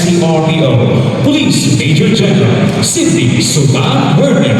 STRPO, Police Major General Cindy Suban Herman.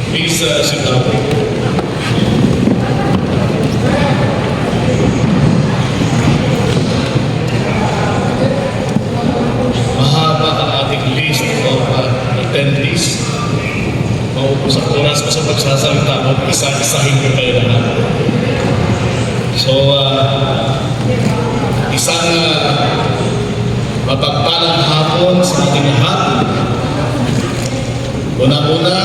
Please sit down. Mahaba ang ating list of attendees. Maubos ang oras ko sa pagsasalita mo, isa-isahin ko kayo lahat. So, isang mapagpalang hapon sa ating lahat. Una-una,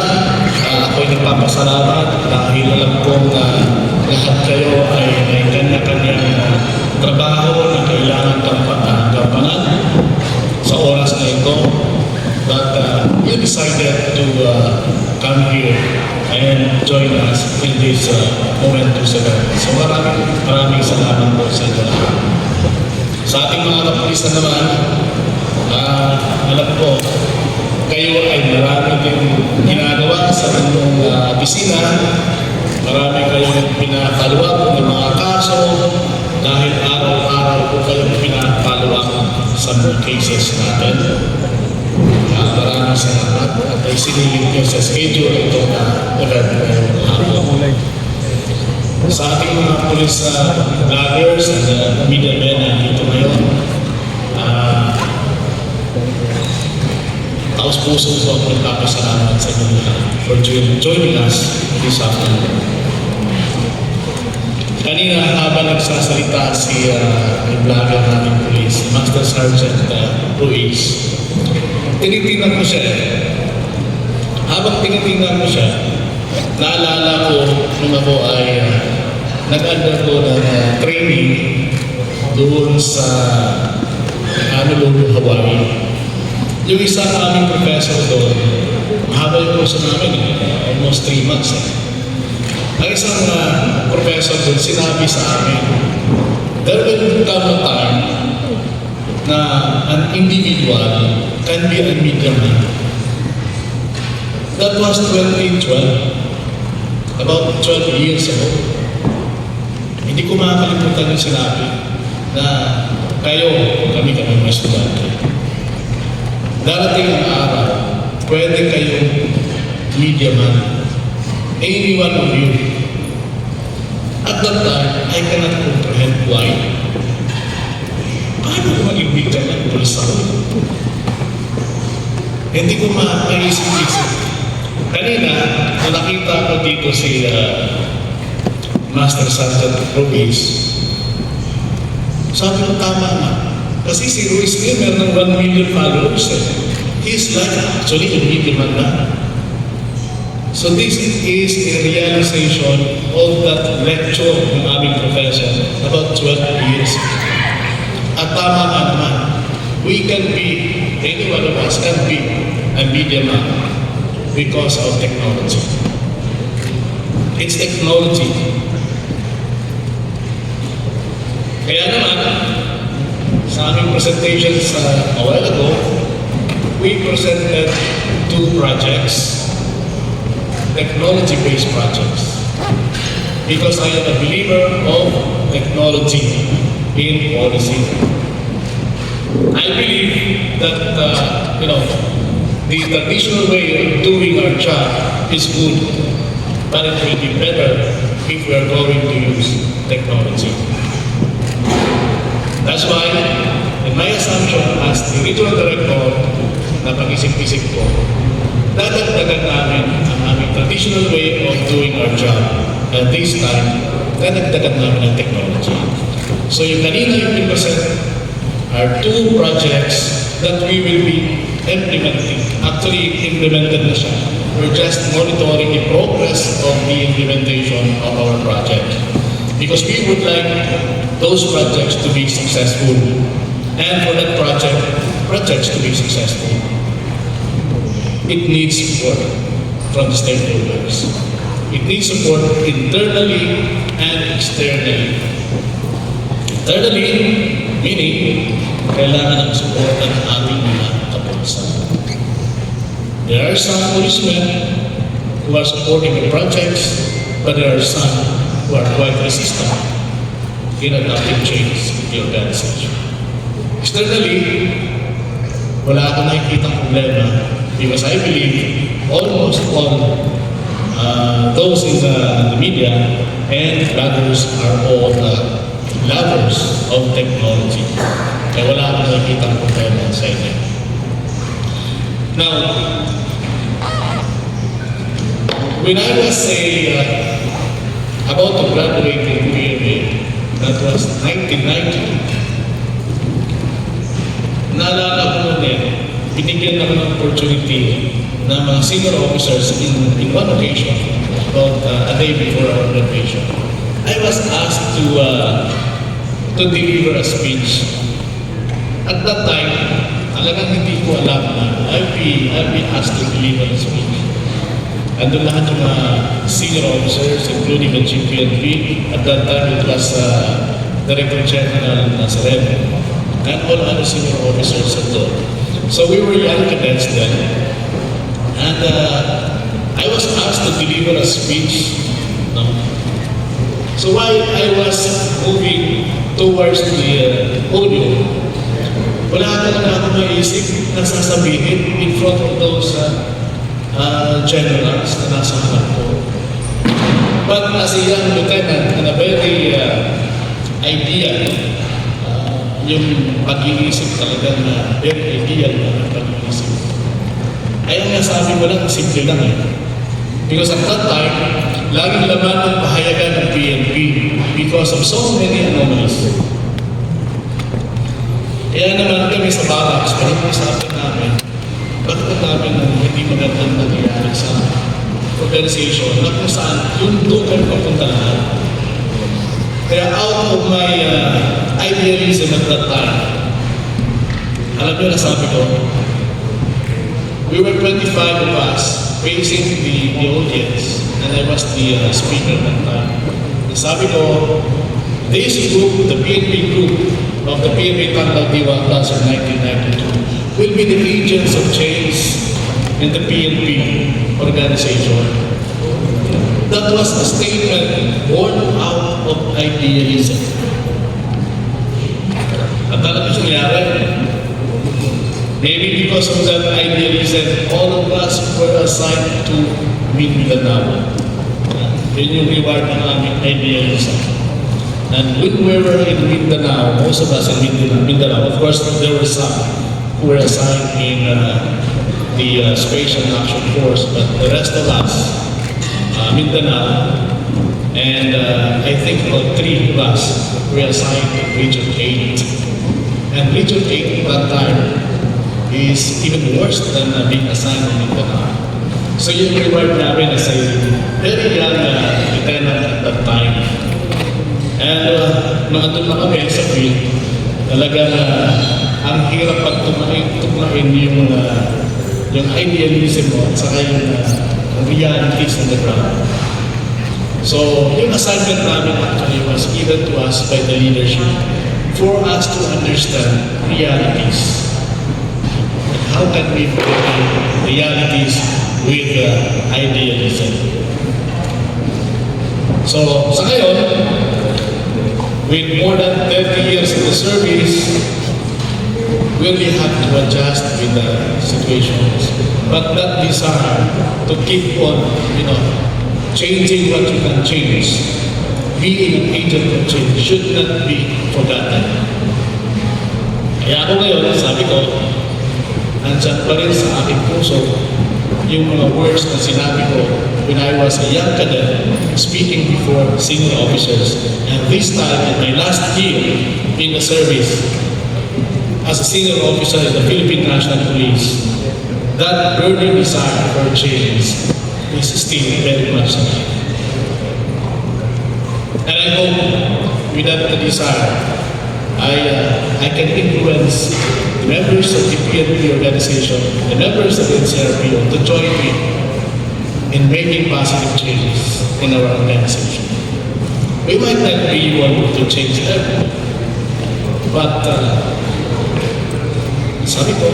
ako'y nagpapasalamat dahil alam kong lahat kayo ay may kanya-kanyang trabaho na kailangan gampanan sa oras na ito. But you decided to come here and join us in this moment to celebrate. So maraming salamat po sa inyo lahat. Sa ating mga kapulisan naman, alam ko, kayo ay marami din ginagawa sa inyong opisina. Marami kayong pinapalwa po ng mga kaso dahil araw-araw po kayong pinapalwa sa mga cases natin. Maraming salamat at ay sinilip nyo sa schedule ito na event ngayong hapon. Sa ating mga police vloggers at media men na dito ngayon, taos-puso po ang nagpapasalamat sa inyo for joining us this afternoon. Kanina habang nagsasalita si vlogger namin police, Master Sergeant Ruiz, tinitingnan ko siya. Habang tinitingnan ko siya, naalala ko nung ako ay nag-undergo ng training doon sa Honolulu, Hawaii. Yung isang aming professor doon, mahaba yung kurso namin, almost 3 months. Ang isang professor doon, sinabi sa amin, there will come a time na an individual can be a media man. That was 2012, about 12 years ago. Hindi ko makakalimutan yung sinabi na kami mga estudyante. Darating ang araw, pwede kayong media man, any one of you. At that time, I cannot comprehend why. Paano ko maging media man tuloy sa akin? Hindi ko maisip-isip. Kanina, nakita ko dito si Master Sergeant Ruiz. Sabi ko, tama na. Kasi si Ruiz ngayon meron ng 1 million followers. He's like actually a media man na. So this is a realization of that lecture ng aming professor about 12 years. At tama nga naman, we can be, any one of us can be a media man because of technology. It's technology. Kaya naman, sa aming presentation a while ago, we presented 2 projects, technology-based projects, because I am a believer of technology in policy. I believe that the traditional way of doing our job is good, but it will be better if we are going to use technology. That's why, in my assumption as the regional director na pag-isip-isip ko, dadagdagan namin ang aming traditional way of doing our job. At this time, dadagdagan namin ang technology. So yung kanina yung present are 2 projects that we will be implementing. Actually, implemented na siya. We're just monitoring the progress of the implementation of our project. Because we would like those projects to be successful. And for that projects to be successful, it needs support from the stakeholders. It needs support internally and externally. Internally, meaning kailangan ng support ng ating mga kapulisan. There are some policemen who are supporting the projects, but there are some who are quite resistant in adopting change in the organization. Externally, wala akong nakikitang problema because I believe almost all those in the media and bloggers are all lovers of technology. Kaya wala akong nakikitang problema sa inyo. Now, when I was about to graduate in PMA, that was 1990, naalala ko noon binigyan ako ng opportunity ng mga senior officers in one occasion, about a day before our graduation. I was asked to deliver a speech. At that time, talagang hindi ko alam na I'll be asked to deliver a speech. Andun lahat ng mga senior officers, including the Chief PNP. At that time, it was Director General Nazareno and all other senior officers at all. So we were young cadets then. And I was asked to deliver a speech. No? So while I was moving towards the podium, wala talaga ako maisip na sasabihin in front of those generals na nasa harap ko. But as a young lieutenant and a very ideal, yung pag-iisip talaga na very ideal na pag-iisip. Ay ang nasabi ko lang, simple lang Because at that time, laging laman ng pahayagan ng PNP because of so many anomalies. Kaya naman kami sa barracks, pag-iisapin namin, bakit namin na hindi magandang nangyayari sa organization na kung saan yung doon kami papunta lahat. Kaya out of my idealism at that time, alam niyo na sabi ko, we were 25 of us facing the audience and I was the speaker at that time. And sabi ko, this group, the PNP group of the PNP Tandang Diwa class of 1992 will be the agents of change in the PNP organization. That was a statement born out of idealism. At alam niyo nangyari? Maybe because of that idealism, all of us were assigned to Mindanao. Yun yung reward ng aming idealism. And when we were in Mindanao, most of us in Mindanao, of course, there were some who were assigned in the Special Action Force, but the rest of us, Mindanao, and I think about 3 of us were assigned to Region 8. And Region 8 at that time is even worse than being assigned in Mindanao. So yung reward namin as a very young lieutenant at that time. And nung andun na kami sa field, talaga ang hirap pagtuklain yung idealism mo at saka yung realities on the ground. So yung assignment namin actually was given to us by the leadership for us to understand realities. And how can we bring realities with idealism? So sa ngayon, with more than 30 years in the service, we really have to adjust with the situations. But that desire to keep on, changing what you can change, being an agent of change, should not be forgotten. Kaya ako ngayon, sabi ko, nandyan pa rin sa aking puso yung mga words na sinabi ko when I was a young cadet speaking before senior officers. And this time, in my last year in the service, as a senior officer in the Philippine National Police, that burning desire for change is still very much alive. And I hope with that desire, I can influence the members of the PNP organization, the members of the NCRPO to join me in making positive changes in our organization. We might not be able to change everything, but sabi ko,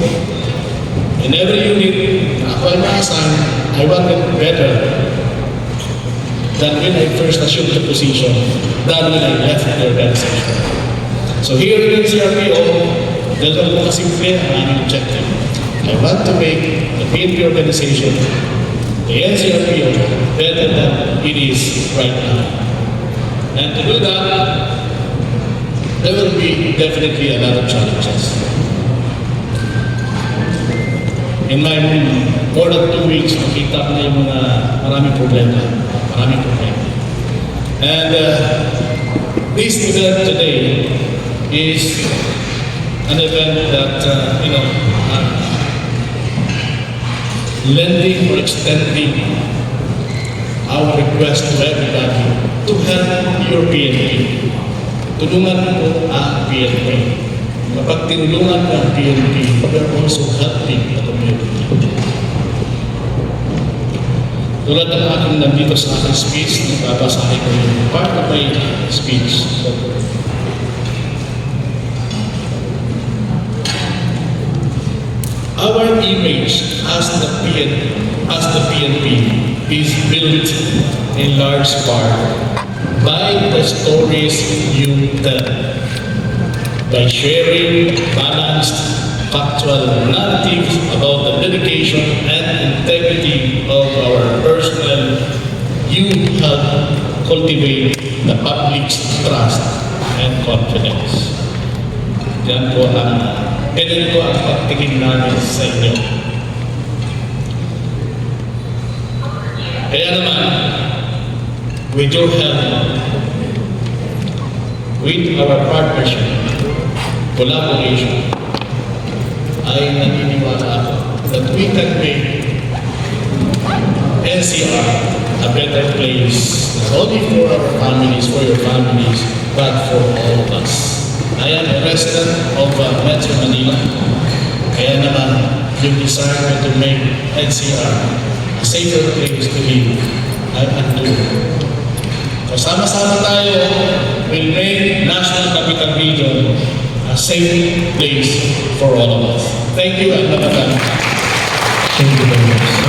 In every unit na ako ay na-assign, I wanted better than when I first assumed the position, than when I left the organization. So here in NCRPO, dalawa po kasimple ang aming objective. I want to make the PNP organization, the NCRPO, better than it is right now. And to do that, there will be definitely a lot of challenges. In my more than 2 weeks, nakita ko na yung mga maraming problema. And this event today is an event that, lending or extending our request to everybody to help your PNP. Tulungan po ang PNP. Kapag tinulungan ng PNP, we are also helping the community. Tulad ng aking nandito sa aking speech, nababasahin ko yung part of my speech. Our image as the PNP is built in large part by the stories you tell. By sharing balanced, factual narratives about the dedication and integrity of our personnel, you help cultivate the public's trust and confidence. Yan po ganyan po ang pagtingin namin sa inyo. Kaya naman, with your help, with our partnership, collaboration, ay naniniwala ako that we can make NCR a better place, not only for our families, for your families, but for all of us. I am a resident of Metro Manila, kaya naman yung desire ko to make NCR a safer place to live, I can do. Kasama-sama tayo will make National Capital Region a safe place for all of us. Thank you and magandang. Thank you very much.